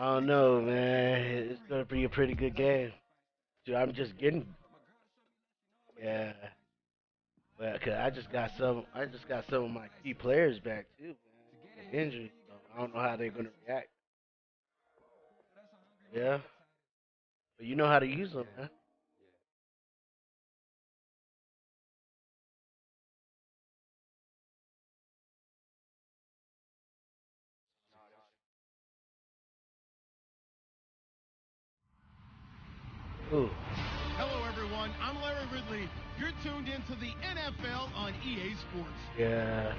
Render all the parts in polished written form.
I don't know, man. It's gonna be a pretty good game. Dude, I'm just getting, yeah. Well, cause I just got some of my key players back too, man. From injury, so I don't know how they're gonna react. Yeah, but you know how to use them, man. Ooh, Hello, everyone. I'm Larry Ridley. You're tuned into the NFL on EA Sports. yeah.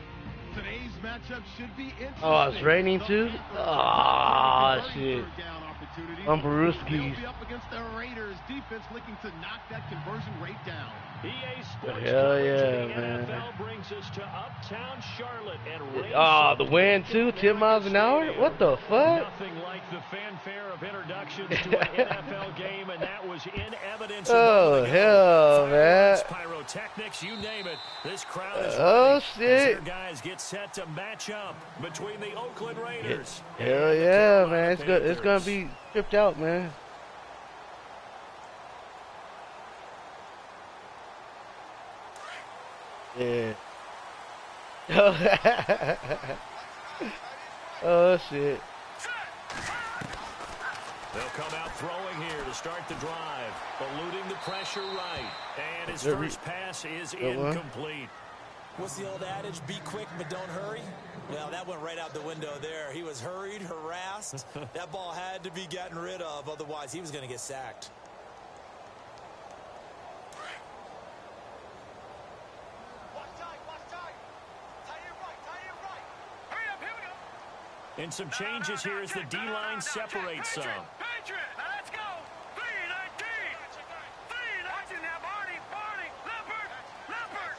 Today's matchup should be interesting. Oh, it's raining The too. Panthers Oh are shit. third down opportunities. Umbrewski's. They'll be up against the Raiders defense looking to knock that conversion rate down. EA Sports Hell coverage yeah, of the man. NFL brings us to Uptown Charlotte and rain Oh, the soaked wind too, 10 miles an hour? What the fuck? Nothing like the fanfare of introductions to an NFL game, and that was in evidence. Oh, hell, man. Fireworks, pyrotechnics, you name it. This crowd is Oh, ready shit. as their guys get set to match up between the Oakland Raiders. Hell and the yeah, Carolina man. It's good. It's gonna Panthers. be tripped out, man. Yeah. Oh shit. They'll come out throwing here to start the drive, eluding the pressure right. And his Good first pass is good one. incomplete. What's the old adage? Be quick, but don't hurry. Well, that went right out the window there. He was hurried, harassed. That ball had to be gotten rid of, otherwise he was going to get sacked. And some changes here as the D-line separates some. Let's go. 3-19. 3-19 now, Barney. Leopard.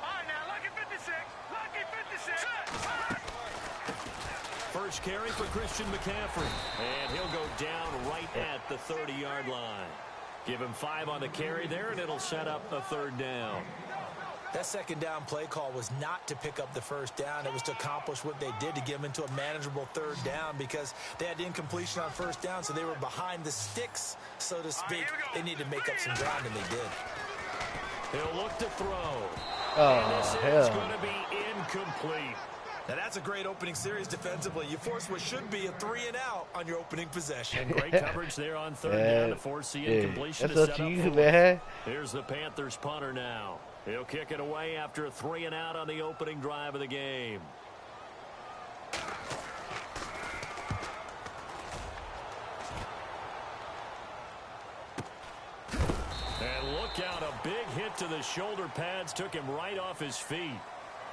All right, now, lucky 56. Lucky 56. First carry for Christian McCaffrey. And he'll go down right at the 30-yard line. Give him 5 on the carry there, and it'll set up a third down. That second down play call was not to pick up the first down. It was to accomplish what they did, to get them into a manageable third down, because they had incompletion on first down, so they were behind the sticks, so to speak. They needed to make up some ground, and they did. He'll look to throw. Oh, This is hell. going to be incomplete. Now, that's a great opening series defensively. You force what should be a 3-and-out on your opening possession. And great coverage there on third down to force the incompletion. That's to up set to up you, for man. Here's the Panthers punter now. He'll kick it away after a 3-and-out on the opening drive of the game. And look out, a big hit to the shoulder pads took him right off his feet.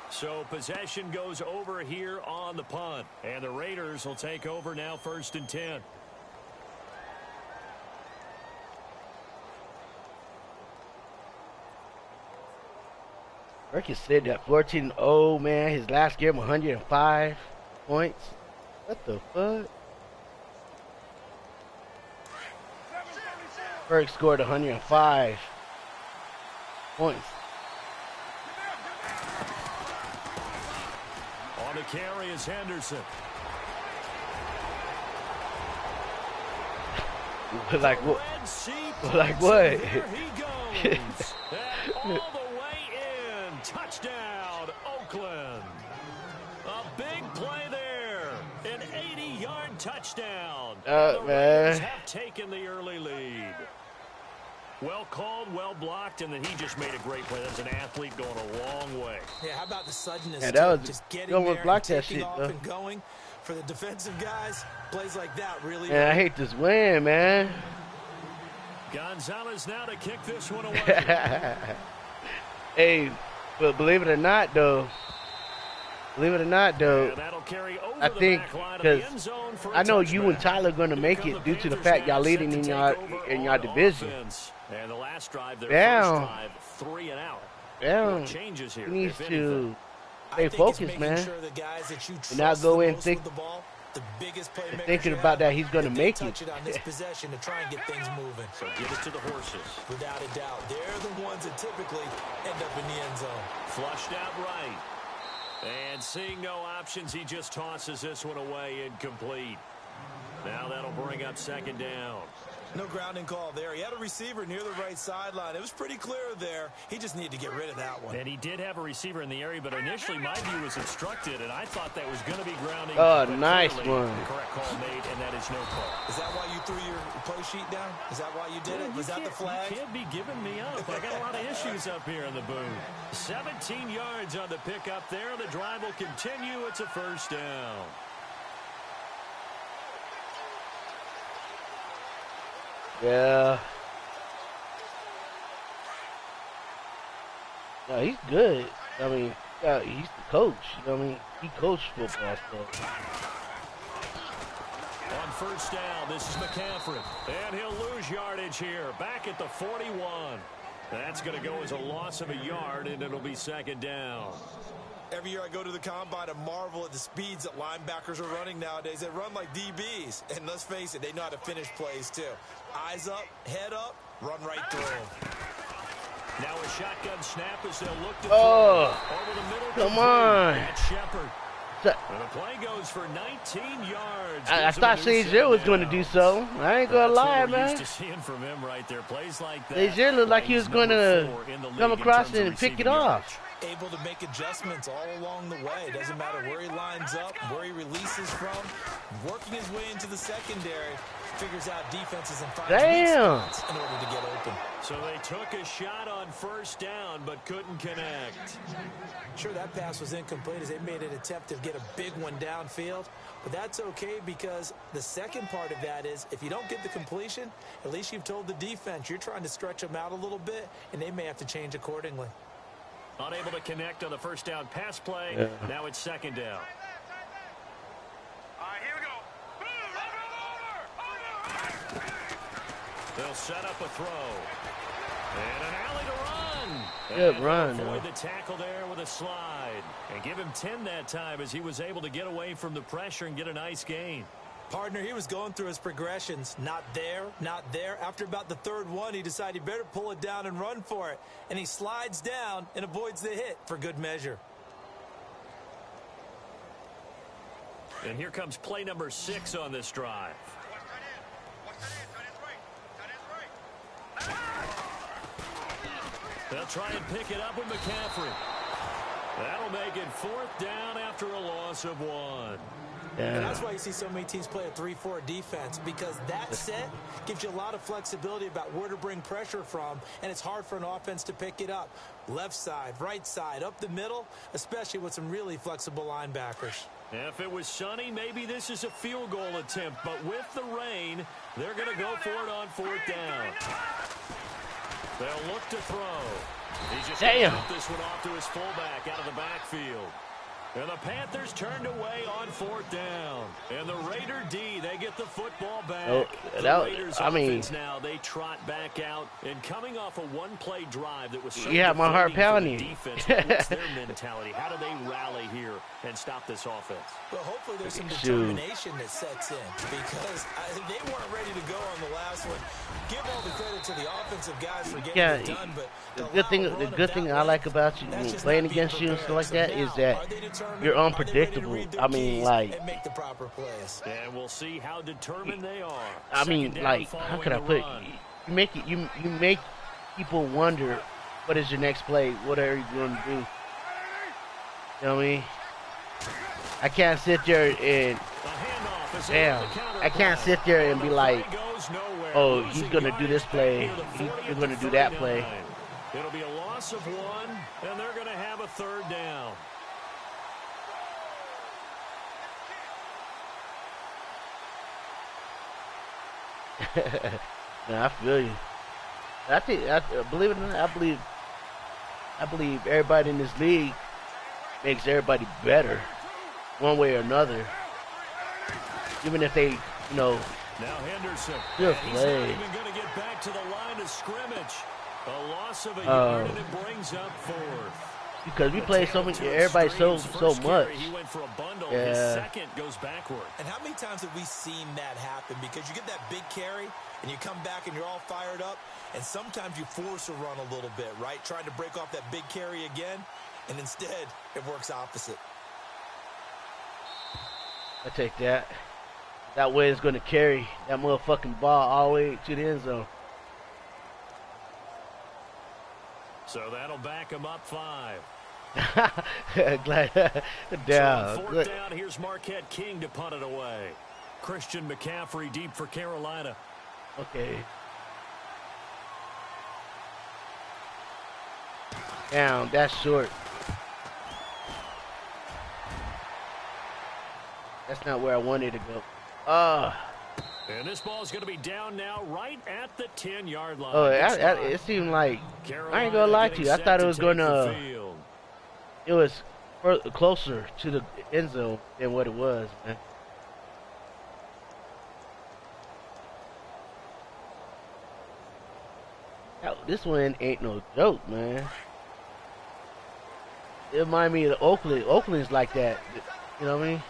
So possession goes over here on the punt. And the Raiders will take over now, 1st and 10. Perkins said that 14-0, man. His last game, 105 points. What the fuck? Perk scored 105 points. On the carry is Henderson. Like what? Red Sea Like puts what? it. There he goes. And all the way in. Touchdown, Oakland. A big play there. An 80-yard touchdown. And the Raiders Man. have taken the early lead. Well called, well blocked, and then he just made a great play. That's an athlete going a long way. Yeah, how about the suddenness? Yeah, to that it? was- just getting you almost there blocked and that taking shit, off though. and going. For the defensive guys, plays like that really. Man, I hate this win, man. Gonzalez now to kick this one away. Hey, but believe it or not, though, And that'll carry over I the think back line of because the end zone for a I know you and touchback. Tyler going to Here make come it due to the Panthers fact now y'all set leading to in take your over division. offense. And the last drive, their Damn. first drive, 3-and-out. Damn, What changes here, he needs if anything? to I stay think it's focused, making man. Sure the guys that you And not trust go the in most think- with the ball, the biggest playmakers thinking you about have, that he's going to that they make touch it. on this possession to try and get things moving. So give it to the horses. Without a doubt, they're the ones that typically end up in the end zone. Flushed out right. And seeing no options, he just tosses this one away incomplete. Now that'll bring up second down. No grounding call there. He had a receiver near the right sideline. It was pretty clear there. He just needed to get rid of that one. And he did have a receiver in the area, but initially my view was obstructed, and I thought that was going to be grounding. Oh, nice one. The correct call made, and that is no call. Is that why you threw your play sheet down? Is that why you did it? Was that the flag? You can't be giving me up. I got a lot of issues up here in the booth. 17 yards on the pickup there. The drive will continue. It's a first down. Yeah. No, he's good. I mean, yeah, he's the coach. You know what I mean? He coached football stuff. On first down, this is McCaffrey. And he'll lose yardage here. Back at the 41. That's going to go as a loss of a yard, and it'll be second down. Every year I go to the combine and marvel at the speeds that linebackers are running nowadays. They run like DBs. And let's face it, they know how to finish plays too. Eyes up, head up, run right through them. Now a shotgun snap as they'll look to Oh, over the middle. come on. That's Shepard. And the play goes for 19 yards. I thought Shazier was going to do so. I ain't going to lie, We're man. used to seeing from him right there. Plays like that. Shazier looked like he was going to come across it and pick it off. Able to make adjustments all along the way. Doesn't matter where he lines up, where he releases from. Working his way into the secondary. Figures out defenses and finds weak spots in order to get open. So they took a shot on first down, but couldn't connect. Sure, that pass was incomplete as they made an attempt to get a big one downfield. But that's okay because the second part of that is if you don't get the completion, at least you've told the defense you're trying to stretch them out a little bit, and they may have to change accordingly. Unable to connect on the first down pass play. Now it's second down. All right, here we go. They'll set up a throw. And an alley to run. Good run. Avoid the tackle there with a slide. And give him 10 that time as he was able to get away from the pressure and get a nice gain. Partner, he was going through his progressions. Not there, not there. After about the third one, he decided he better pull it down and run for it. And he slides down and avoids the hit for good measure. And here comes play number 6 on this drive. They'll try and pick it up with McCaffrey. That'll make it fourth down after a loss of 1. And that's why you see so many teams play a 3-4 defense, because that set gives you a lot of flexibility about where to bring pressure from, and it's hard for an offense to pick it up. Left side, right side, up the middle, especially with some really flexible linebackers. If it was sunny, maybe this is a field goal attempt, but with the rain, they're going to go for it on fourth down. They'll look to throw. He's just going to put this one off to his fullback out of the backfield. And the Panthers turned away on fourth down. And the Raider D, they get the football back. The Raiders offense now, they trot back out. And coming off a one-play drive that was so my heart pounding. Defense, what's their mentality? How do they rally here and stop this offense? Well, hopefully there's some determination that sets in, because they weren't ready to go on the last one. Give all the credit to the offensive guys for getting it done, but the good thing I like about you playing against you and stuff like that is that you're unpredictable. I mean, like, and make the proper plays. And we'll see how determined they are. I mean, like, how could I put it? You make people wonder, what is your next play? What are you going to do? You know what I mean? I can't sit there and I can't sit there and be like, oh, he's going to do this play. He's going to do that play. It'll be a loss of 1, and they're going to have a third down. No, I feel you. Believe it or not, I believe everybody in this league makes everybody better, one way or another. Even if they, Now Henderson. Good He's play. not even going to get back to the line of scrimmage. A loss of a yard, and it brings up fourth. Because we play so much, everybody so much. He went for a bundle. His second goes backward. And how many times have we seen that happen? Because you get that big carry, and you come back and you're all fired up, and sometimes you force a run a little bit, right? Trying to break off that big carry again, and instead it works opposite. I take that. That way it's gonna carry that motherfucking ball all the way to the end zone. So that'll back him up 5. Glad down. So on 4th down, here's Marquette King to punt it away. Christian McCaffrey deep for Carolina. Okay. Down. That's short. That's not where I wanted to go. And this ball is going to be down now right at the 10-yard line. Oh, it seemed like, I ain't gonna lie to you, I thought it was gonna, it was closer to the end zone than what it was, man. This one ain't no joke, man. It remind me of Oakland. Oakland's like that, you know what I mean?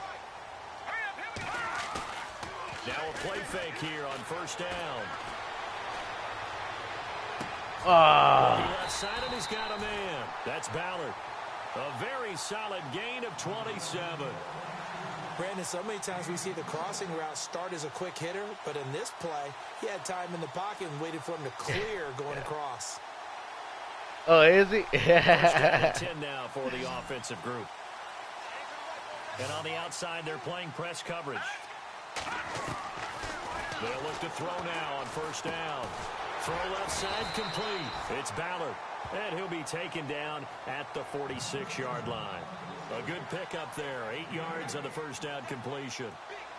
Now a play fake here on 1st down. He left side and he's got a man. That's Ballard. A very solid gain of 27. Brandon, so many times we see the crossing route start as a quick hitter, but in this play, he had time in the pocket and waited for him to clear going across. Oh, is he? 10 now for the offensive group. And on the outside, they're playing press coverage. They'll look to throw now on 1st down. Throw left side complete. It's Ballard. And he'll be taken down at the 46-yard line. A good pickup there. 8 yards on the 1st down completion.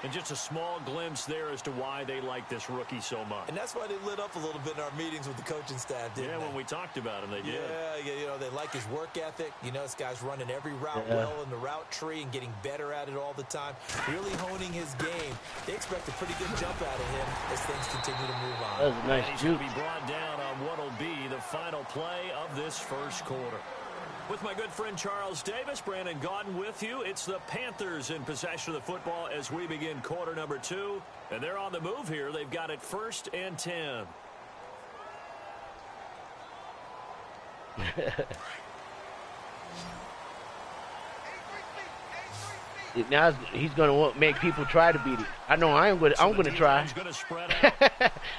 And just a small glimpse there as to why they like this rookie so much. And that's why they lit up a little bit in our meetings with the coaching staff, didn't they? Yeah, when we talked about him, they did. Yeah, you know, they like his work ethic. You know, this guy's running every route well in the route tree and getting better at it all the time. Really honing his game. They expect a pretty good jump out of him as things continue to move on. That was a nice He's going to be brought down on what will be the final play of this 1st quarter. With my good friend Charles Davis, Brandon Gaudin with you. It's the Panthers in possession of the football as we begin quarter number 2. And they're on the move here. They've got it 1st and 10. Now he's gonna make people try to beat it. I know I am gonna. I'm gonna try.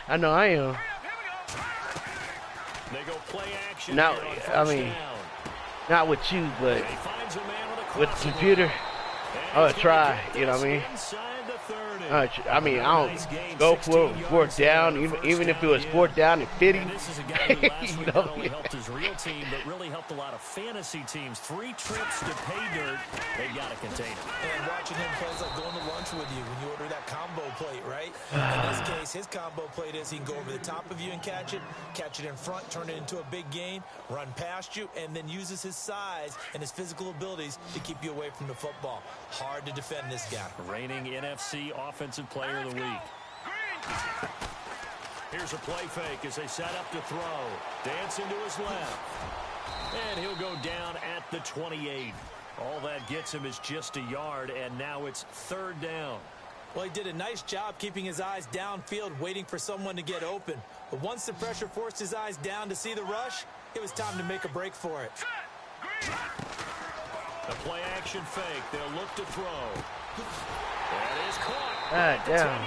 I know I am. They go play action. Now, I mean, not with you, but with the computer. I would try. You know what I mean? I mean, I don't go for 4th down, even if it was 4th down and 50. This is a guy who last week not only helped his real team, but really helped a lot of fantasy teams. 3 trips to pay dirt. They've got to contain him. And watching him play is like going to lunch with you when you order that combo plate, right? In this case, his combo plate is he can go over the top of you and catch it in front, turn it into a big gain, run past you, and then uses his size and his physical abilities to keep you away from the football. Hard to defend this guy. Reigning NFC Offensive Player of the Week. Here's a play fake as they set up to throw. Dancing to his left. And he'll go down at the 28. All that gets him is just a yard, and now it's 3rd down. Well, he did a nice job keeping his eyes downfield, waiting for someone to get open. But once the pressure forced his eyes down to see the rush, it was time to make a break for it. A play action fake. They'll look to throw. That is caught. God damn.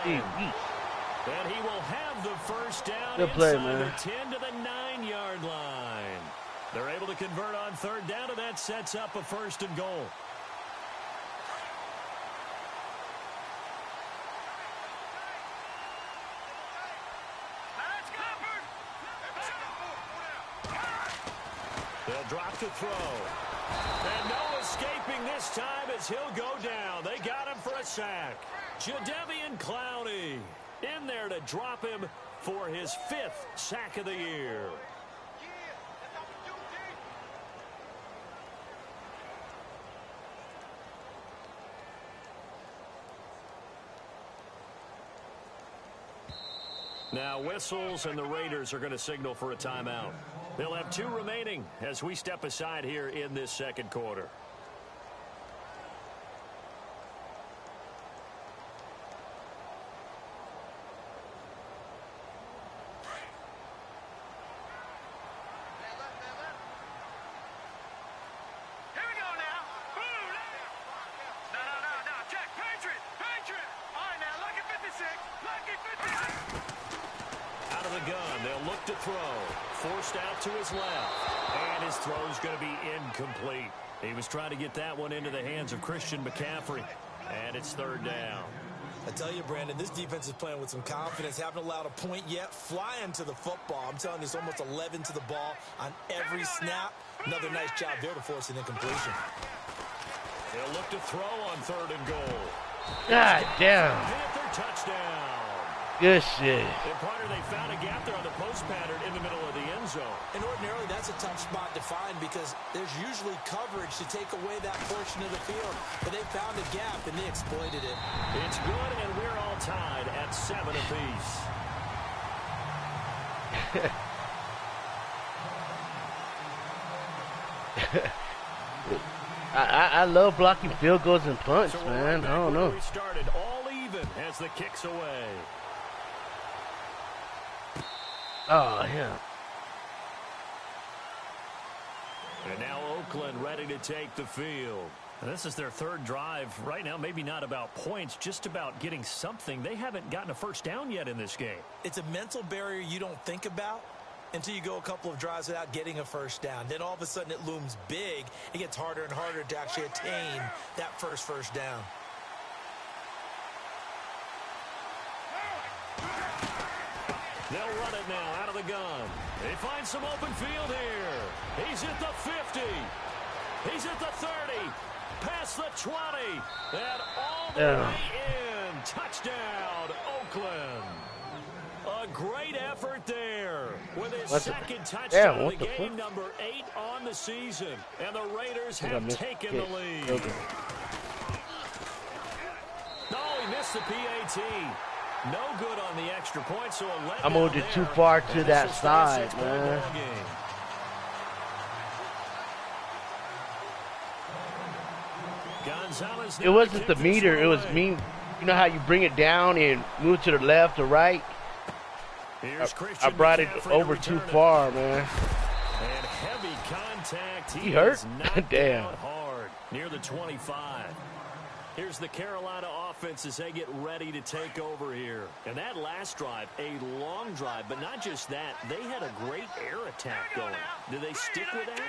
And he will have the 1st down Good play, inside man. the 10 to the 9-yard line. They're able to convert on 3rd down, and that sets up a 1st and goal. They'll drop to throw. And no escaping this time as he'll go down. They got him for a sack. Jadeveon Clowney in there to drop him for his 5th sack of the year. Now whistles, and the Raiders are going to signal for a timeout. They'll have 2 remaining as we step aside here in this 2nd quarter. Here we go now. No, check. Patriot. All right, gun. They'll look to throw. Forced out to his left. And his throw's going to be incomplete. He was trying to get that one into the hands of Christian McCaffrey. And it's third down. I tell you, Brandon, this defense is playing with some confidence. Haven't allowed a point yet. Flying to the football. I'm telling you, it's almost 11 to the ball on every snap. Another nice job there to force an incompletion. They'll look to throw on third and goal. God damn. Panther touchdown. Good shit. And partner, they found a gap there on the post pattern in the middle of the end zone. And ordinarily, that's a tough spot to find because there's usually coverage to take away that portion of the field. But they found a gap, and they exploited it. It's good, and we're all tied at 7 apiece. I love blocking field goals and punts, So man. I don't know. We started all even as the kick's away. Oh, yeah. And now Oakland ready to take the field. And this is their third drive. Right now, maybe not about points, just about getting something. They haven't gotten a first down yet in this game. It's a mental barrier you don't think about until you go a couple of drives without getting a first down. Then all of a sudden it looms big. It gets harder and harder to actually attain that first down. They'll run it now out of the gun. They find some open field here. He's at the 50. He's at the 30. Past the 20. And all the way in. Touchdown, Oakland. A great effort there with his second touchdown of the game, number 8 on the season. And the Raiders have taken the lead. Oh, he missed the PAT. No good on the extra point, so I moved it too far to that side, man. It wasn't the meter, it was me. You know how you bring it down and move to the left or right? I brought it over too far, man. And heavy contact. He hurt? Damn. Hard near the 25. Here's the Carolina offense as they get ready to take over here. And that last drive, a long drive, but not just that. They had a great air attack going. Do they stick with that?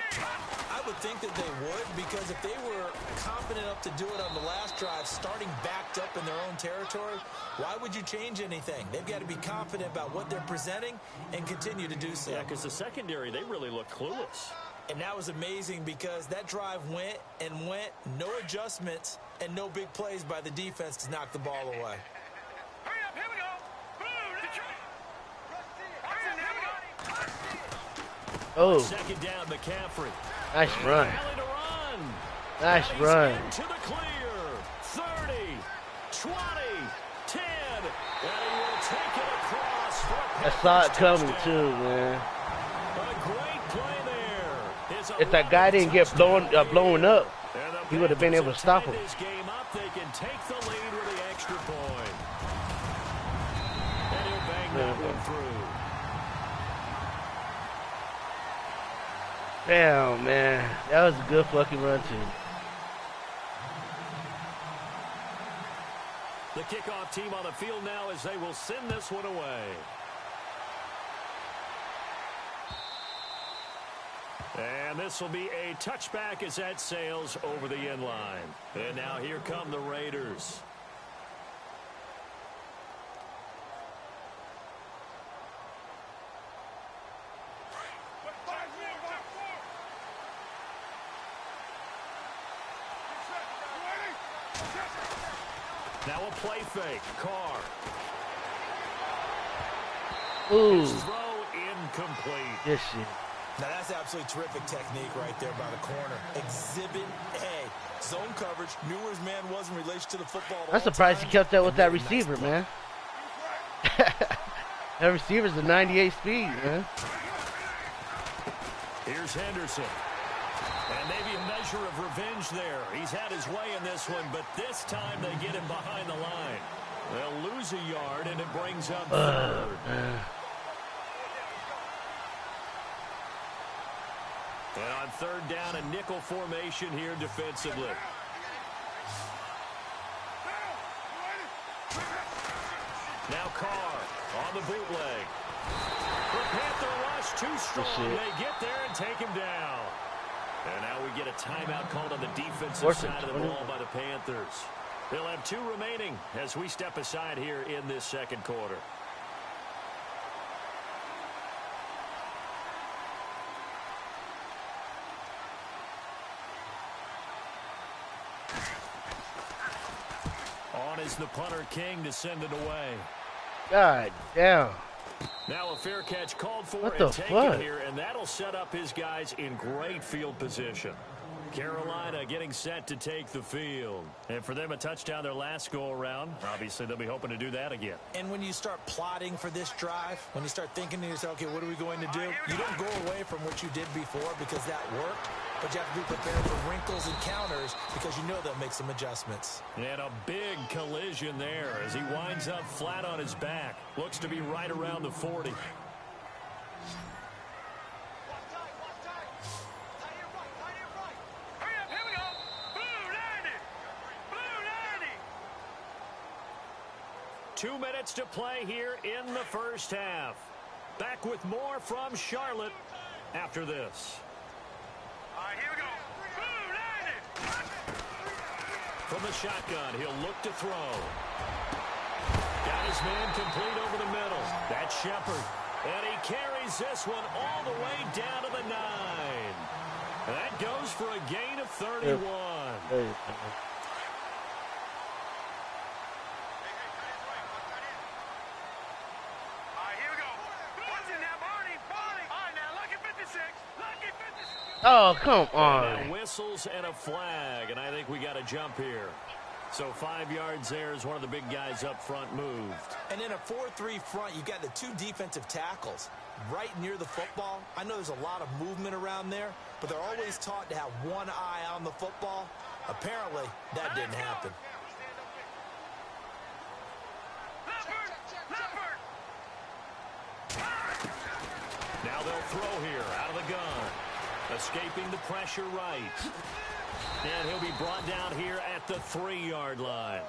I would think that they would, because if they were confident enough to do it on the last drive, starting backed up in their own territory, why would you change anything? They've got to be confident about what they're presenting and continue to do so. Yeah, because the secondary, they really look clueless. And that was amazing because that drive went and went, no adjustments, and no big plays by the defense to knock the ball away. Hurry up, here we go. Oh. Second down, McCaffrey. Nice run. Nice run. To the clear. 30, 20, 10. And he will take it across. I saw it coming too, man. A great play there. If that guy didn't get blown up, he would have been able to stop him. This game up, they can take the lead with the extra point. And he'll bang that one through. Damn, man. That was a good fucking run, too. The kickoff team on the field now as they will send this one away. And this will be a touchback as that sails over the end line. And now here come the Raiders. Now a play fake. Carr. Ooh. Throw incomplete. This shit. Now, that's absolutely terrific technique right there by the corner. Exhibit A. Zone coverage. Knew where his man was in relation to the football. I'm surprised he kept that with that receiver, man. That receiver's a 98 speed, man. Here's Henderson. And maybe a measure of revenge there. He's had his way in this one, but this time they get him behind the line. They'll lose a yard, and it brings up third. And on third down, a nickel formation here defensively. Now Carr on the bootleg. The Panther rush too strong. They get there and take him down. And now we get a timeout called on the defensive side of the ball by the Panthers. They'll have 2 remaining as we step aside here in this second quarter. On is the punter King to send it away. God damn. Now a fair catch called for What the and taken fuck? here, and that'll set up his guys in great field position. Carolina getting set to take the field. And for them, a touchdown their last go-around. Obviously, they'll be hoping to do that again. And when you start plotting for this drive, when you start thinking to yourself, okay, what are we going to do? You don't go away from what you did before because that worked, but you have to be prepared for wrinkles and counters because you know they'll make some adjustments. And a big collision there as he winds up flat on his back. Looks to be right around the 40. Hurry up, here we go. Blue 90. Blue 90. 2 minutes to play here in the first half. Back with more from Charlotte after this. All right, here we go. Blue 90. From the shotgun, he'll look to throw. Got his man complete over the middle. That's Shepard. And he carries this one all the way down to the 9. That goes for a gain of 31. Hey, All right, here we go. What's in that, Barney? Barney. All right, now, lucky 56. Lucky 56. oh, come Now on. whistles and a flag, and I think we got a jump here. So 5 yards there as one of the big guys up front moved. And in a 4-3 front, you've got the 2 defensive tackles right near the football. I know there's a lot of movement around there, but they're always taught to have one eye on the football. Apparently, that didn't happen. Leopard. Leopard. Now they'll throw here out of the gun. Escaping the pressure right. And he'll be brought down here at the 3-yard line.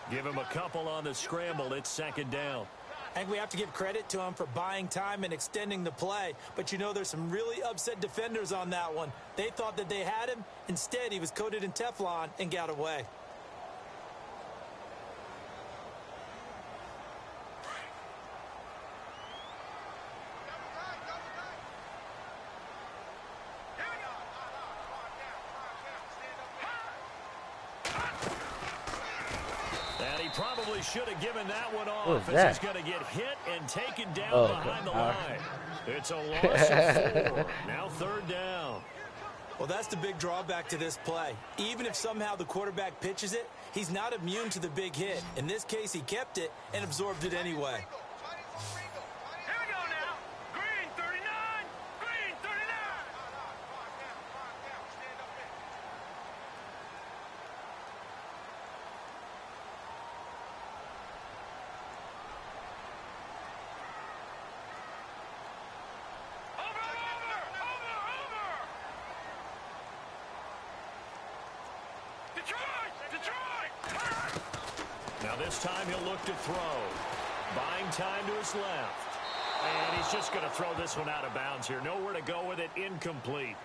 Give him a couple on the scramble. It's second down. I think we have to give credit to him for buying time and extending the play. But you know there's some really upset defenders on that one. They thought that they had him. Instead, he was coated in Teflon and got away. And he probably should have given that one What off was as he's that? going to get hit and taken down Oh, behind the God. line. It's a loss of 4. Now 3rd down. Well, that's the big drawback to this play. Even if somehow the quarterback pitches it, he's not immune to the big hit. In this case, he kept it and absorbed it anyway. Here we go now. Green 39. Green 39. Over. Detroit. Now this time he'll look to throw. Buying time to his left. And he's just going to throw this one out of bounds here. Nowhere to go with it. Incomplete.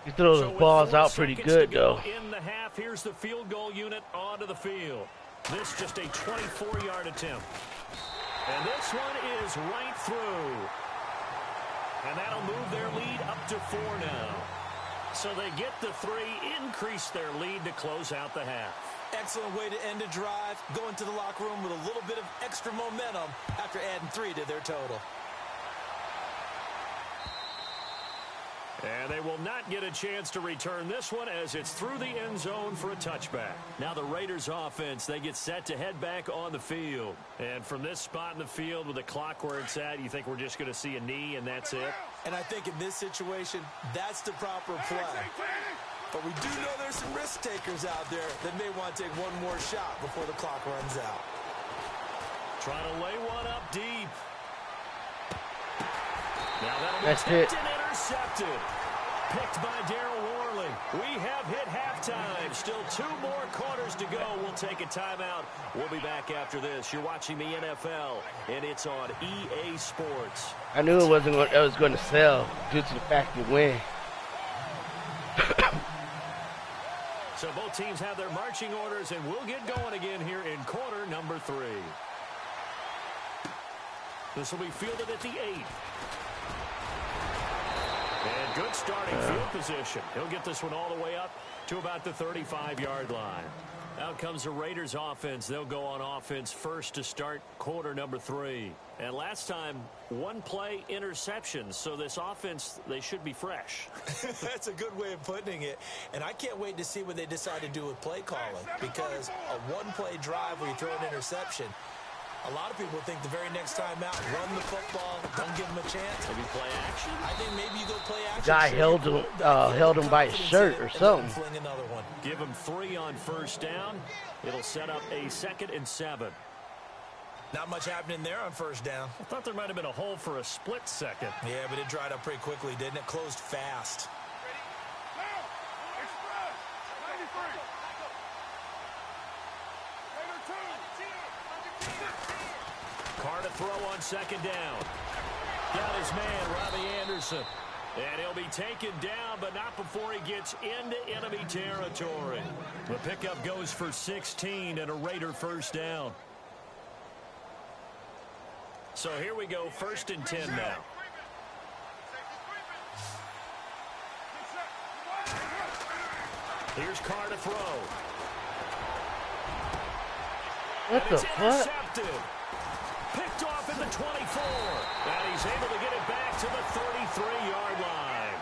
He throws So his with balls 4 out pretty seconds to good, go though. in the half, here's the field goal unit onto the field. This just a 24-yard attempt. And this one is right through. And that'll move their lead up to 4 now. So they get the 3, increase their lead to close out the half. Excellent way to end a drive, go into the locker room with a little bit of extra momentum after adding 3 to their total. And they will not get a chance to return this one as it's through the end zone for a touchback. Now the Raiders offense, they get set to head back on the field. And from this spot in the field with the clock where it's at, you think we're just going to see a knee and that's it? And I think in this situation, that's the proper play. But we do know there's some risk takers out there that may want to take one more shot before the clock runs out. Trying to lay one up deep. Now that'll be That's tipped it. and intercepted. Picked by Darryl Worley. we have hit halftime. Still 2 more quarters to go. We'll take a timeout. We'll be back after this. You're watching the NFL, and it's on EA Sports. I knew it wasn't. It was going to sell due to the fact you win. So both teams have their marching orders, and we'll get going again here in quarter number 3. This will be fielded at the 8. And good starting field position. He'll get this one all the way up to about the 35-yard line. Out comes the Raiders offense. They'll go on offense first to start quarter number 3. And last time, 1 play interception. So this offense, they should be fresh. That's a good way of putting it. And I can't wait to see what they decide to do with play calling. Because a 1-play drive where you throw an interception, a lot of people think the very next time out, run the football, don't give them a chance. Maybe play action? I think maybe you go play action. Guy held him by his shirt or something. Fling another one. Give him 3 on first down. It'll set up a 2nd and 7. Not much happening there on first down. I thought there might have been a hole for a split second. Yeah, but it dried up pretty quickly, didn't it? Closed fast. Carr to throw on 2nd down. Got his man, Robbie Anderson. And he'll be taken down, but not before he gets into enemy territory. The pickup goes for 16 and a Raider first down. So here we go, 1st and 10 now. Here's Carr to throw. What the fuck? Picked off at the 24. And he's able to get it back to the 33-yard line.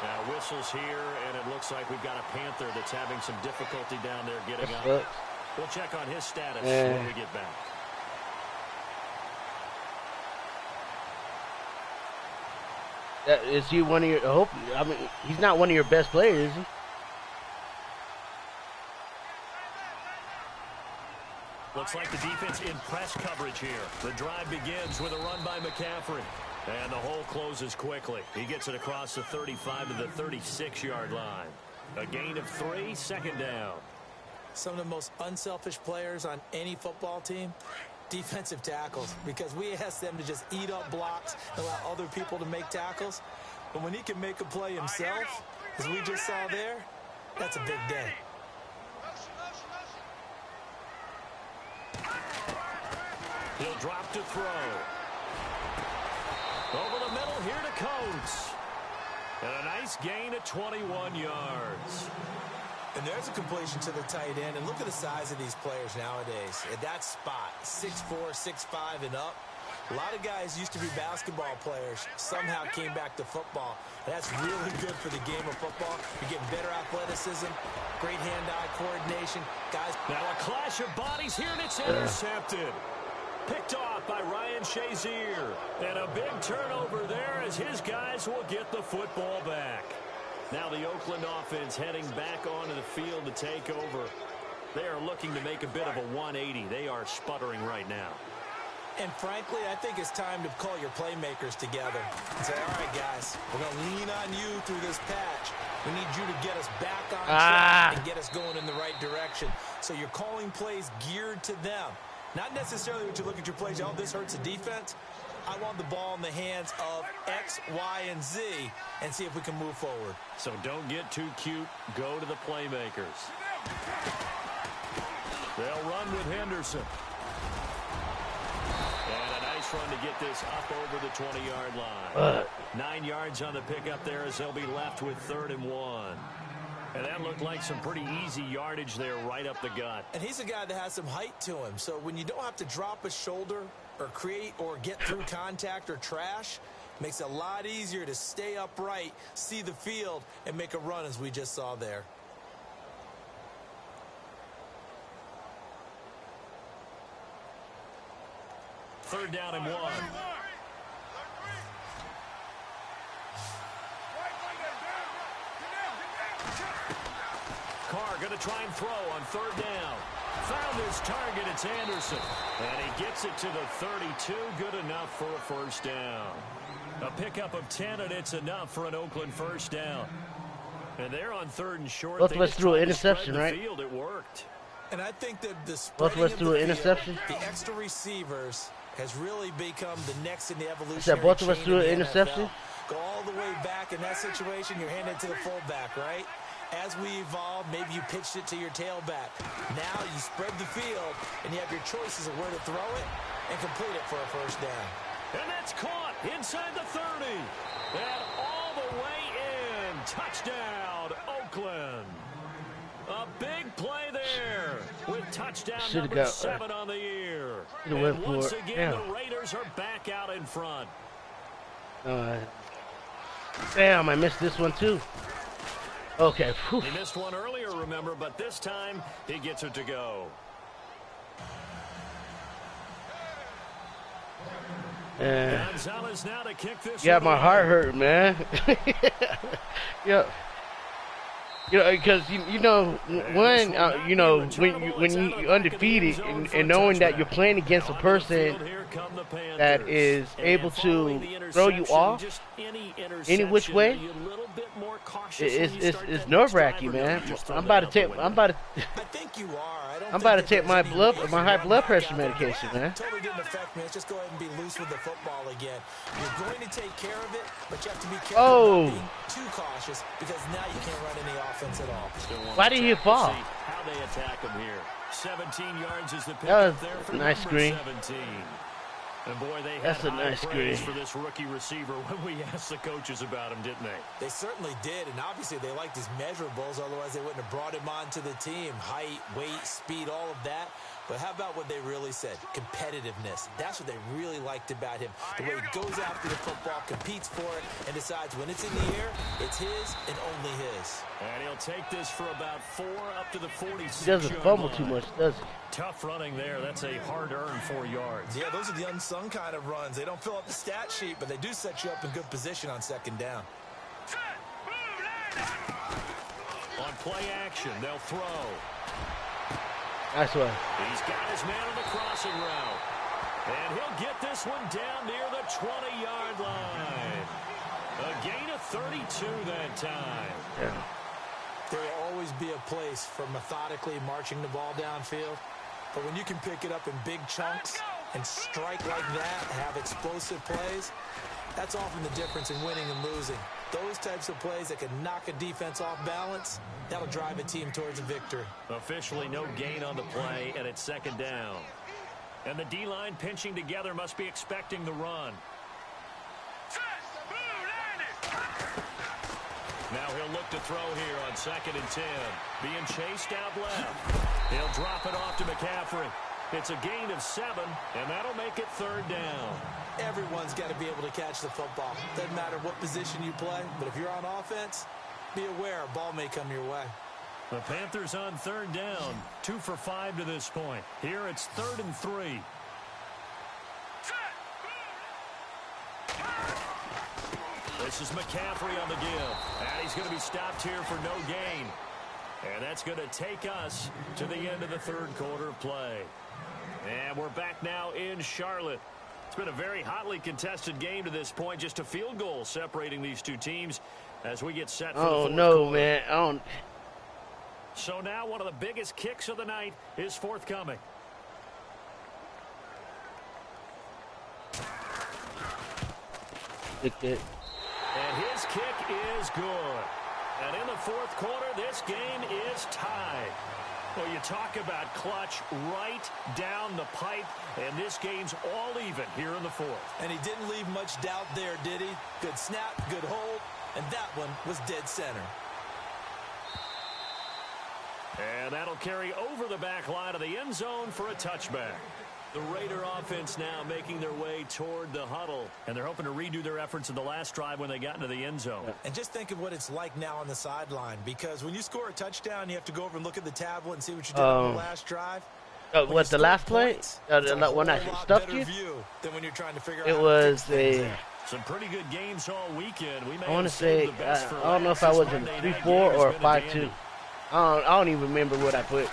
Now whistles here, and it looks like we've got a Panther that's having some difficulty down there getting up. We'll check on his status when we get back. Is he one of your? I mean, he's not one of your best players, is he? Looks like the defense in press coverage here. The drive begins with a run by McCaffrey. And the hole closes quickly. He gets it across the 35 to the 36-yard line. A gain of 3, 2nd down. Some of the most unselfish players on any football team, defensive tackles, because we ask them to just eat up blocks and allow other people to make tackles. But when he can make a play himself, as we just saw there, that's a big day. He'll drop to throw. Over the middle here to Coates. And a nice gain of 21 yards. And there's a completion to the tight end. And look at the size of these players nowadays. At that spot, 6'4", 6'5", and up. A lot of guys used to be basketball players, somehow came back to football. That's really good for the game of football. You're getting better athleticism, great hand-eye coordination. Guys. Now a clash of bodies here, and it's intercepted. Picked off by Ryan Shazier. And a big turnover there as his guys will get the football back. Now the Oakland offense heading back onto the field to take over. They are looking to make a bit of a 180. They are sputtering right now. And frankly, I think it's time to call your playmakers together and say, all right, guys, we're going to lean on you through this patch. We need you to get us back on track and get us going in the right direction. So you're calling plays geared to them. Not necessarily when you look at your plays, oh, this hurts the defense. I want the ball in the hands of X, Y, and Z and see if we can move forward. So don't get too cute. Go to the playmakers. They'll run with Henderson. And a nice run to get this up over the 20-yard line. 9 yards on the pickup there as they'll be left with 3rd and 1. And that looked like some pretty easy yardage there right up the gut. And he's a guy that has some height to him. So when you don't have to drop a shoulder or create or get through contact or trash, makes it a lot easier to stay upright, see the field, and make a run as we just saw there. Third down and 1. Carr going to try and throw on 3rd down. Found his target. It's Anderson. And he gets it to the 32. Good enough for a first down. A pickup of 10, and it's enough for an Oakland first down. And they're on 3rd and short. Both of us threw an interception, right? Field, it worked. And I think that the Both of us threw an interception. The extra receivers has really become the next in the evolution. I said both of us threw an interception. Go all the way back in that situation, you're handing it to the fullback, right? As we evolve, maybe you pitched it to your tailback. Now you spread the field, and you have your choices of where to throw it and complete it for a first down. And that's caught inside the 30. And all the way in. Touchdown, Oakland. A big play there with touchdown number 7 on the year. And once again, the Raiders are back out in front. Damn, I missed this one too. Okay. Whew. He missed one earlier, remember, but this time he gets it to go. Gonzalez now to kick this. Yeah, my heart hurt, man. Yeah. You know, because you know when you undefeated and knowing that you're playing against a person that is able to throw you off any which way, it's nerve-wracking, man. I'm about to take my high blood pressure medication, man. Totally didn't affect me. Let's just go ahead and be loose with the football again. You're going to take care of it, but you have to be careful about being too cautious because now you can't run any offense at all. Why did he fall? How they attack him here. 17 yards is the pick That up there was for a nice screen. 17. And boy, they That's had a nice high praise screen for this rookie receiver when we asked the coaches about him, didn't they? They certainly did, and obviously they liked his measurables, otherwise they wouldn't have brought him onto the team. Height, weight, speed, all of that. But how about what they really said? Competitiveness. That's what they really liked about him. The way he goes after the football, competes for it, and decides when it's in the air, it's his and only his. And he'll take this for about 4 up to the 46. He doesn't fumble too much, does he? Tough running there. That's a hard-earned 4 yards. Yeah, those are the unsung kind of runs. They don't fill up the stat sheet, but they do set you up in good position on 2nd down. On play action, they'll throw. Nice one. He's got his man on the crossing route. And he'll get this one down near the 20-yard line. A gain of 32 that time. Yeah. There will always be a place for methodically marching the ball downfield. But when you can pick it up in big chunks and strike like that, have explosive plays, that's often the difference in winning and losing. Those types of plays that can knock a defense off balance, that'll drive a team towards a victory. Officially no gain on the play, and it's 2nd down. And the D-line pinching together must be expecting the run. Now he'll look to throw here on 2nd and 10. Being chased out left. He'll drop it off to McCaffrey. It's a gain of 7, and that'll make it 3rd down. Everyone's got to be able to catch the football. Doesn't matter what position you play, but if you're on offense, be aware a ball may come your way. The Panthers on 3rd down. 2 for 5 to this point. Here it's 3rd and 3. This is McCaffrey on the give. And he's going to be stopped here for no gain. And that's going to take us to the end of the 3rd quarter of play. And we're back now in Charlotte. It's been a very hotly contested game to this point. Just a field goal separating these two teams as we get set for the 4th quarter. Man. I don't. So now one of the biggest kicks of the night is forthcoming. Kick it. And his kick is good. And in the 4th quarter, this game is tied. Well, you talk about clutch right down the pipe, and this game's all even here in the 4th. And he didn't leave much doubt there, did he? Good snap, good hold, and that one was dead center. And that'll carry over the back line of the end zone for a touchback. The Raider offense now making their way toward the huddle, and they're hoping to redo their efforts in the last drive when they got into the end zone. And just think of what it's like now on the sideline, because when you score a touchdown, you have to go over and look at the tablet and see what you did on the last drive. What, the last play? When I stuffed you? Than when you're trying to figure out it was a... Some pretty good games all weekend. We may I want to say, I don't know if I was in 3-4 or 5-2. I don't even remember what I put.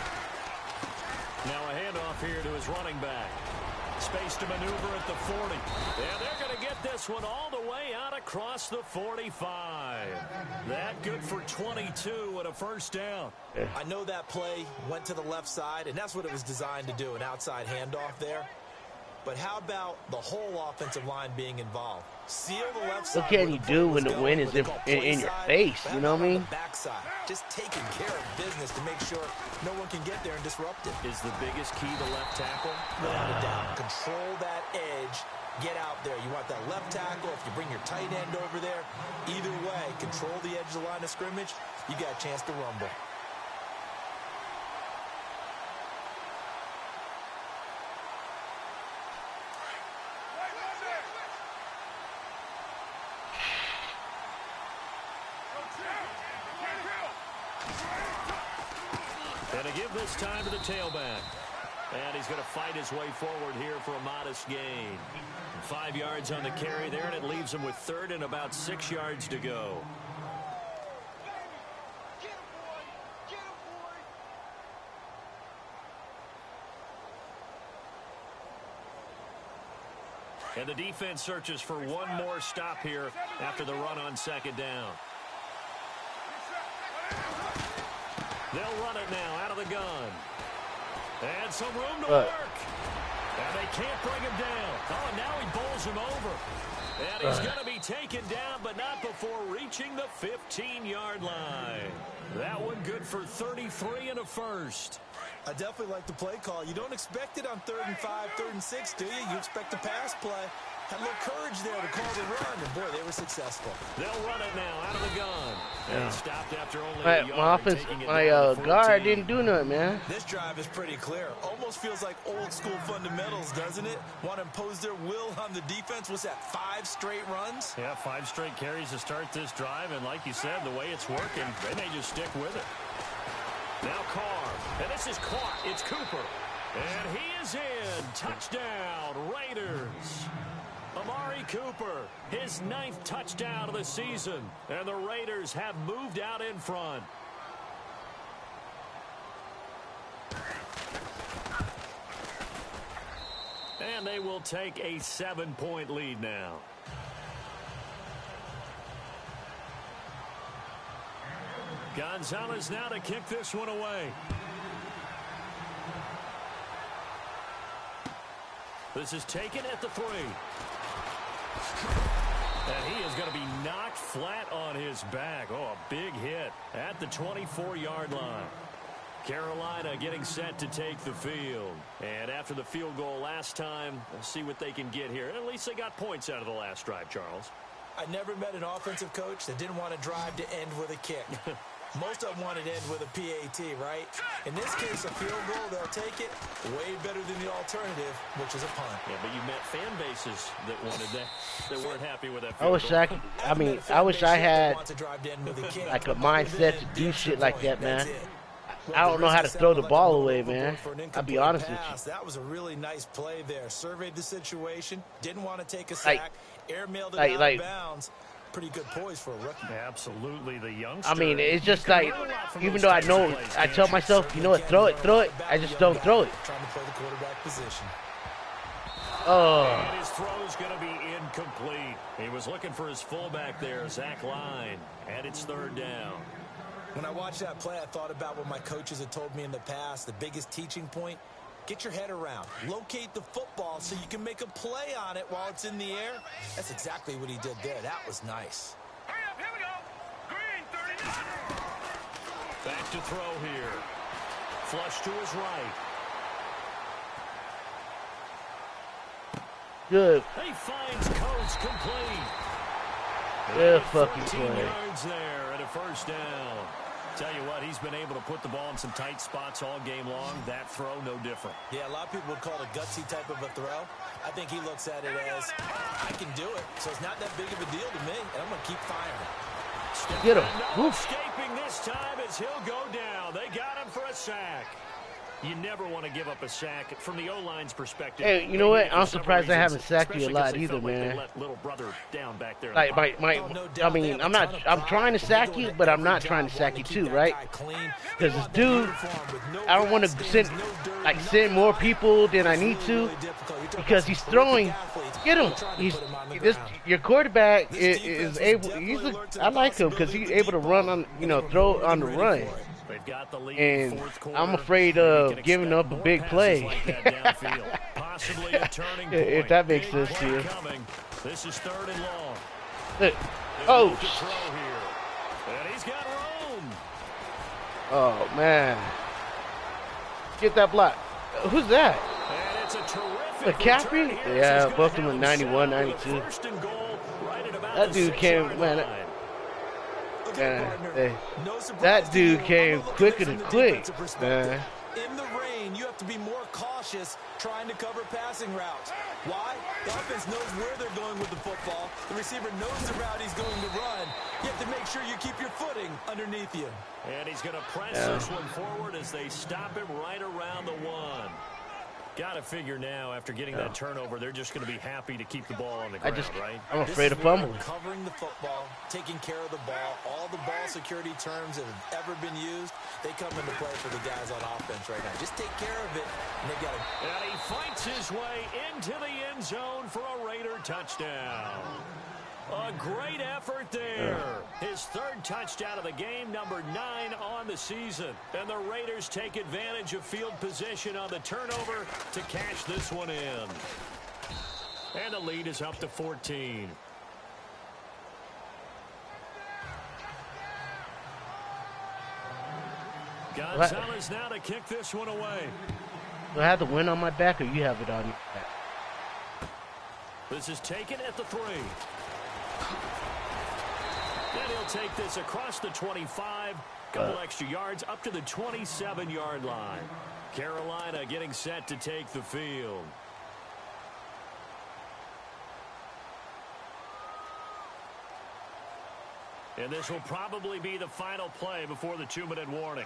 Now a handoff here to his running back. Space to maneuver at the 40. And they're going to get this one all the way out across the 45. That good for 22 and a first down. I know that play went to the left side, and that's what it was designed to do, an outside handoff there. But how about the whole offensive line being involved? Seal the left side. What can you do when the win is in your face? You know what I mean? Backside, just taking care of business to make sure no one can get there and disrupt it. Is the biggest key the left tackle? Without a doubt. Control that edge. Get out there. You want that left tackle. If you bring your tight end over there, either way, control the edge of the line of scrimmage. You got a chance to rumble. And to give this time to the tailback. And he's going to fight his way forward here for a modest gain. 5 yards on the carry there, and it leaves him with third and about 6 yards to go. And the defense searches for one more stop here after the run on second down. They'll run it now out of the gun. And some room to work. And they can't bring him down. Oh, and now he bowls him over. And he's going to be taken down, but not before reaching the 15-yard line. That one good for 33 and a first. I definitely like the play call. You don't expect it on 3rd and 5, 3rd and 6, do you? You expect a pass play. Had a little courage there to call the run, and boy, they were successful. They'll run it now out of the gun. And he stopped after only My a yard, offense, taking it my down to guard 14. didn't do nothing, man. This drive is pretty clear. Almost feels like old school fundamentals, doesn't it? Want to impose their will on the defense. What's that, 5 straight runs? Yeah, 5 straight carries to start this drive, and like you said, the way it's working, they may just stick with it. Now Carr, and this is caught. It's Cooper, and he is in. Touchdown, Raiders. Amari Cooper, his 9th touchdown of the season, and the Raiders have moved out in front. And they will take a 7-point lead now. Gonzalez now to kick this one away. This is taken at the 3. And he is going to be knocked flat on his back. Oh, a big hit at the 24-yard line. Carolina getting set to take the field. And after the field goal last time, we'll see what they can get here. At least they got points out of the last drive, Charles. I never met an offensive coach that didn't want to drive to end with a kick. Most of them want to end with a PAT, right? In this case, a field goal, they'll take it. Way better than the alternative, which is a punt. Yeah, but you met fan bases that wanted that, that weren't happy with that I field wish goal. I wish I had like a mindset to do shit like that, man. I don't know how to throw the ball away, man. I'll be honest with you. That was a really nice play there. Surveyed the situation, didn't want to take a sack, airmailed it out of bounds. Pretty good poise for a rookie. Absolutely, the youngster. I mean, it's just like, even though I know, I tell myself, you know what, throw it. I just don't throw it. Trying to play the quarterback position. Oh. And his throw is going to be incomplete. He was looking for his fullback there, Zach Line, and it's 3rd down. When I watched that play, I thought about what my coaches had told me in the past. The biggest teaching point, get your head around. Locate the football so you can make a play on it while it's in the air. That's exactly what he did there. That was nice. Hurry up, here we go. Green, 39. Back to throw here. Flush to his right. Good. He finds Coates complete. Good fucking 14 play. yards there and a first down. Tell you what, he's been able to put the ball in some tight spots all game long. That throw, no different. Yeah, a lot of people would call it a gutsy type of a throw. I think he looks at it as, I can do it, so it's not that big of a deal to me, and I'm going to keep firing. Get him. No Woof. escaping this time as he'll go down. They got him for a sack. You never want to give up a sack from the O-line's perspective. Hey, you know what? I'm surprised I haven't reasons, sacked you a especially lot 'cause they either, felt like they man. let little brother down back there in Like the pocket. I mean, I'm trying to sack you, but I'm not trying to sack you too, right? Because this dude, I don't want to send. like send more people than I need to because he's throwing. Get him. Your quarterback is able. I like him because he's able to run on, throw on the run. And I'm afraid of giving up a big play. If that makes sense to you. This is 3rd and long. Oh. And he's got room. Oh man. Get that block. Who's that? And it's a terrific McCaffrey? Yeah, both of them at 91, 92. That dude came, man. That dude came quicker than quick, man. In the rain, you have to be more cautious trying to cover passing routes. Why? The offense knows where they're going with the football. The receiver knows the route he's going to run. You have to make sure you keep your footing underneath you. And he's going to press this one forward as they stop him right around the 1. Got to figure now, after getting that turnover, they're just going to be happy to keep the ball on the ground, right? I'm afraid of fumbling. Covering the football, taking care of the ball, all the ball security terms that have ever been used, they come into play for the guys on offense right now. Just take care of it, and they got to. And he fights his way into the end zone for a Raider touchdown. A great effort there. His 3rd touchdown of the game, number 9 on the season. And the Raiders take advantage of field position on the turnover to cash this one in. And the lead is up to 14. Gonzalez now to kick this one away. Do I have the win on my back or you have it on your back? This is taken at the 3. Then he'll take this across the 25. Couple extra yards up to the 27-yard line. Carolina getting set to take the field. And this will probably be the final play before the 2-minute warning.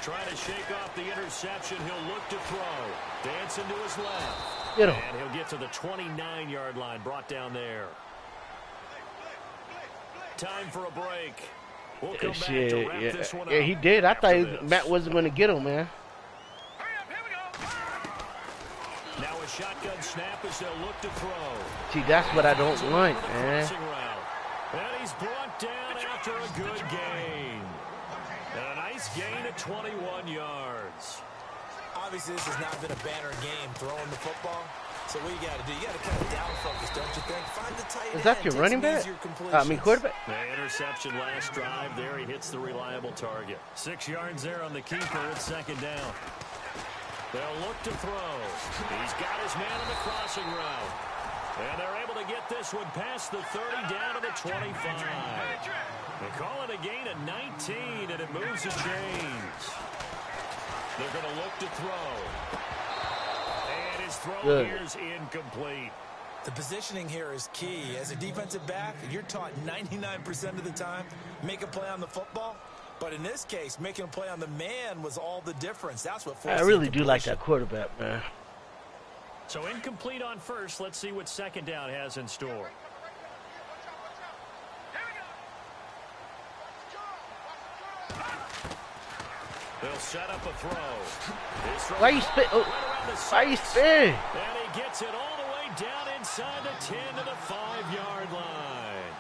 Trying to shake off the interception. He'll look to throw. Dancing to his left. And he'll get to the 29-yard line. Brought down there. Time for a break. We'll come back to wrap this one up. Yeah, he did. I thought Matt wasn't going to get him, man. Now a shotgun snap as they'll look to throw. See, that's what I don't want, man. And he's brought down after a good gain. And a nice gain of 21 yards. Obviously, this has not been a banner game throwing the football. So what you got to do, you got to kind of down focus, don't you think? Find the tight end. Is that your running back? Quarterback? The interception last drive there. He hits the reliable target. 6 yards there on the keeper. It's 2nd down. They'll look to throw. He's got his man on the crossing route. And they're able to get this one past the 30 down to the 25. They call it a gain of 19, and it moves the chains. They're going to look to throw. And his throw here is incomplete. The positioning here is key. As a defensive back, you're taught 99% of the time, make a play on the football. But in this case, making a play on the man was all the difference. That's what forced. I really do like that quarterback, man. So incomplete on first. Let's see what 2nd down has in store. They'll set up a throw. Why you spin? Why you spin? And he gets it all the way down inside the 10 to the 5-yard line.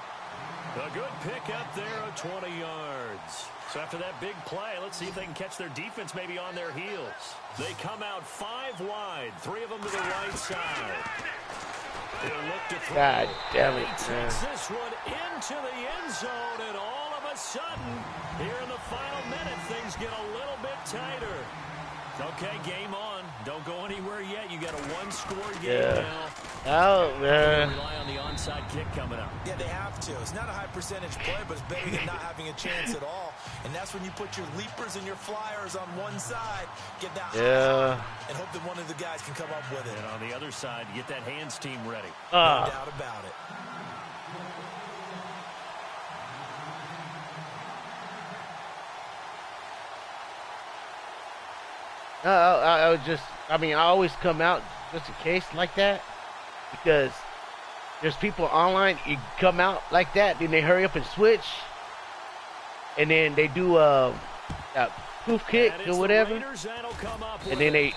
A good pick up there of 20 yards. So after that big play, let's see if they can catch their defense maybe on their heels. They come out 5 wide, 3 of them to the right side. They'll look to throw. God damn it, He takes this one into the end zone, and all of a sudden, here in the final minute, things get a little bit tighter. Okay, game on. Don't go anywhere yet. You got a 1-score game now. Oh, man. Rely on the onside kick coming up. Yeah, they have to. It's not a high-percentage play, but it's better than not having a chance at all. And that's when you put your leapers and your flyers on one side, get that high, and hope that one of the guys can come up with it. And on the other side, get that hands team ready. No doubt about it. I would just, I always come out just in case like that because there's people online, you come out like that, then they hurry up and switch. and then they do a proof kick or whatever, and then they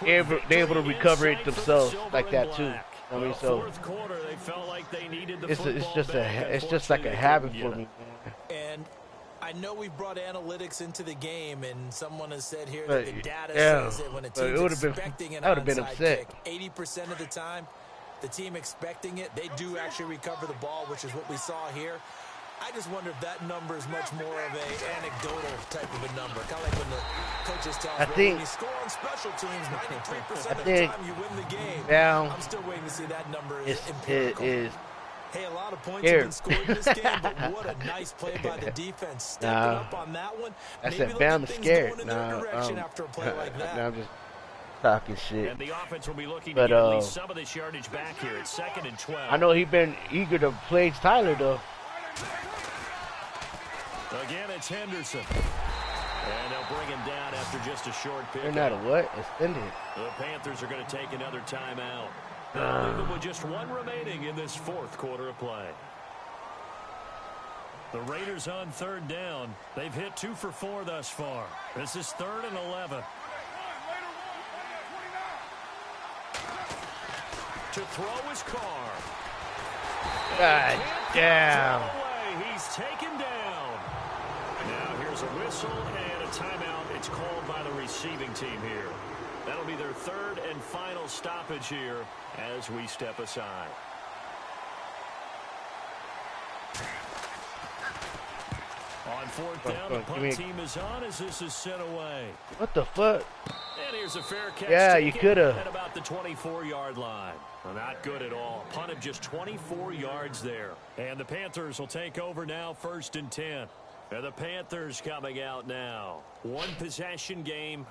able to recover it themselves like that too. I mean, so it's just like a habit for me, man. And I know we brought analytics into the game, and someone has said here But, that the data yeah, says that when a but it team's would've been- expecting an I would've been onside upset. kick, 80% of the time, the team expecting it, they do actually recover the ball, which is what we saw here. I just wonder if that number is much more of a anecdotal type of a number, kind of like when the coaches tell us, when you score on special teams, 93% of the time you win the game. Now, I'm still waiting to see that number it empirical. is. Hey, a lot of points have been scored in this game, but what a nice play by the defense. Stepping up on that one. I Maybe said bound to things scared. going in their direction after a play like that. Now I'm just talking shit. And the offense will be looking to get at least some of this yardage back here. It's 2nd and 12. I know he's been eager to play Tyler though. Again, it's Henderson. And they'll bring him down after just a short pick. They're not a what? Extended. The Panthers are going to take another timeout. They'll leave them with just one remaining in this 4th quarter of play. The Raiders on 3rd down. They've hit 2 for 4 thus far. This is 3rd and 11. To throw his Carr. God damn. He's taken down. Now here's a whistle and a timeout. It's called by the receiving team here. That'll be their 3rd and final stoppage here as we step aside. On 4th down, the punt team is on as this is sent away. What the fuck? And here's a fair catch. Yeah, you could have. At about the 24-yard line. Well, not good at all. Punt of just 24 yards there. And the Panthers will take over now, 1st and 10. And the Panthers coming out now. One possession game.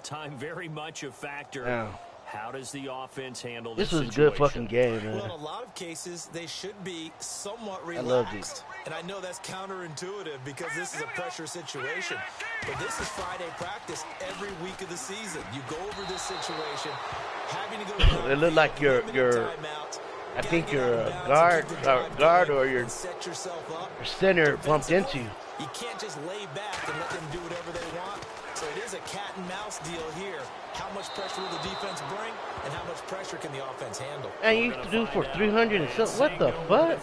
Time very much a factor. Yeah. How does the offense handle this This was a situation? good fucking game, man. Well, in a lot of cases, they should be somewhat relaxed. I loved it. And I know that's counterintuitive because this is a pressure situation. But this is Friday practice every week of the season. You go over this situation, having to go down. It looked like your I think your guard or your center bumped into you. You can't just lay back and let them do whatever they want. So it is a cat and mouse deal here. How much pressure will the defense bring, and how much pressure can the offense handle? And you used to do for 300 and something. What the fuck?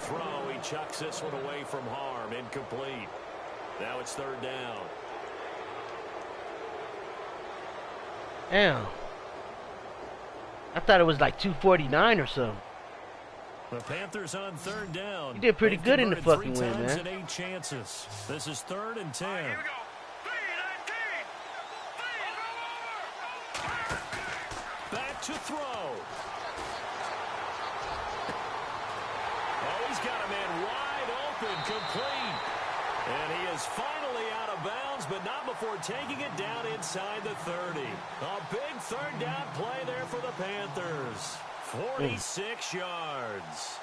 He chucks this one away from harm, incomplete. Now it's 3rd down. Damn. I thought it was like 249 or something. The Panthers on 3rd down. You did pretty good in the fucking win, man. And 8 chances. This is 3rd and 10. Here we go. 3-19. Back to throw. Oh, he's got a man wide open, complete. And he is finally out of bounds, but not before taking it down inside the 30. A big 3rd down play there for the Panthers. 46 yards.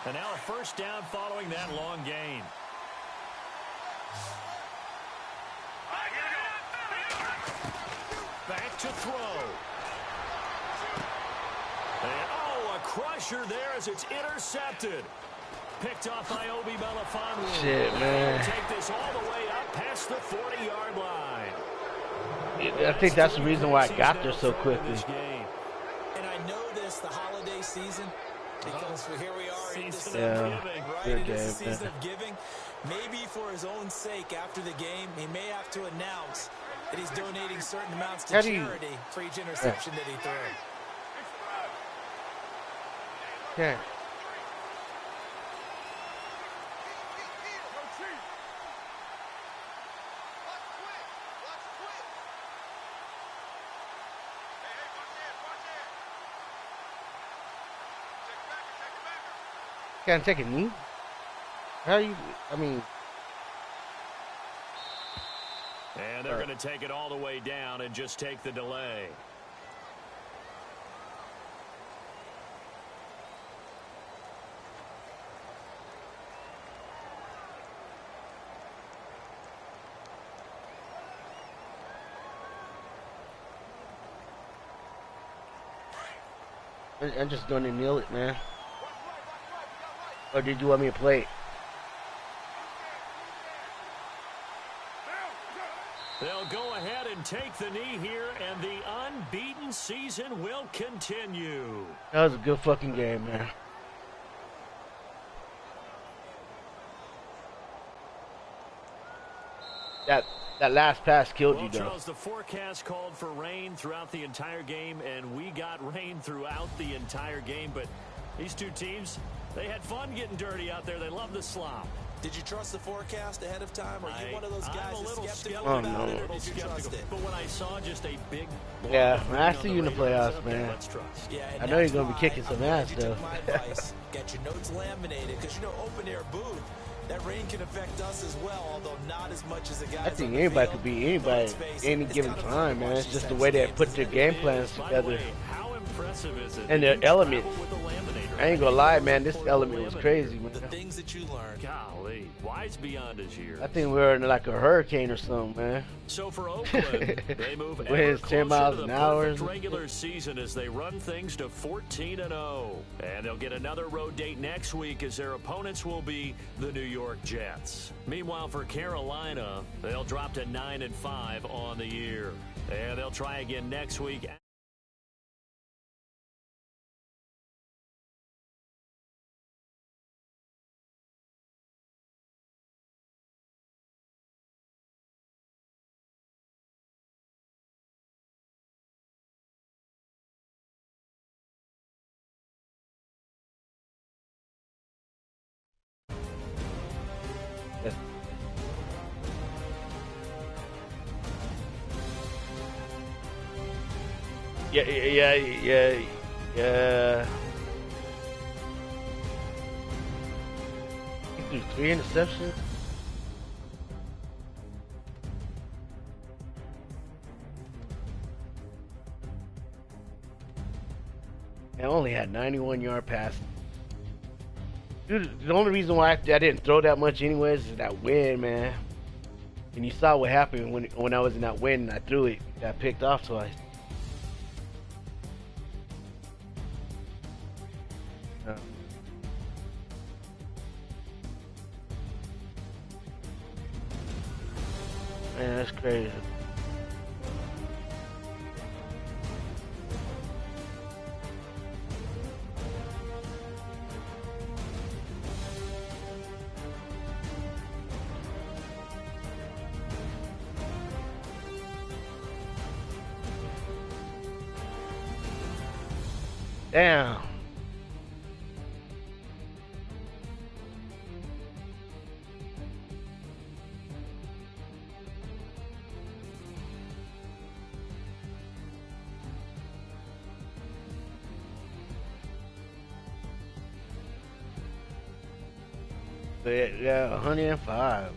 And now a 1st down following that long gain. Back to throw. And, oh, a crusher there as it's intercepted. Picked off by Obi Melifonwu. Shit, man. Take this all the way up past the 40-yard line. I think that's the reason why I got there so quickly. And I know this, the holiday season, because here we are in December, Yeah, right? good It is game, the season man. of giving. Maybe for his own sake, after the game, he may have to announce that he's donating certain amounts to charity for each interception that he threw. Okay. Can't take a knee? How you, I mean... And they're going to take it all the way down and just take the delay. I'm just going to kneel it, man. Or did you want me to play it? They'll go ahead and take the knee here, and the unbeaten season will continue. That was a good fucking game, man. That last pass killed you, though. Charles, the forecast called for rain throughout the entire game, and we got rain throughout the entire game. But these two teams, they had fun getting dirty out there. They love the slop. Did you trust the forecast ahead of time? Or are you one of those guys I'm a little that's skeptical skeptical. about it, Oh, or no. did you trust it? But when I saw just a big... Yeah, I on see you in the radar, I playoffs, said, man. Okay, let's trust. Yeah, and I know you're that's gonna be why kicking some I'm glad ass, you though. took my advice. Get your notes laminated, because open air booth, that rain can affect us as well, although not as much as the guys. I think anybody could beat anybody at any given time, man. It's just the way they put their game plans By the together. way, how impressive is it And that their you travel elements. with the laminator? I ain't gonna lie, man. This element was crazy, man. The things that you learn. Golly, wise beyond his years. I think we were in like a hurricane or something, man. So for Oakland, they move ever Winds 10 closer miles to the an hour. perfect regular season as they run things to 14-0. And they'll get another road date next week as their opponents will be the New York Jets. Meanwhile, for Carolina, they'll drop to 9-5 on the year. And they'll try again next week. Yeah. He threw 3 interceptions. And only had 91-yard pass. Dude, the only reason why I didn't throw that much anyways is that wind, man. And you saw what happened when I was in that wind and I threw it. Got picked off twice. Man, that's crazy. Damn. Yeah, 105.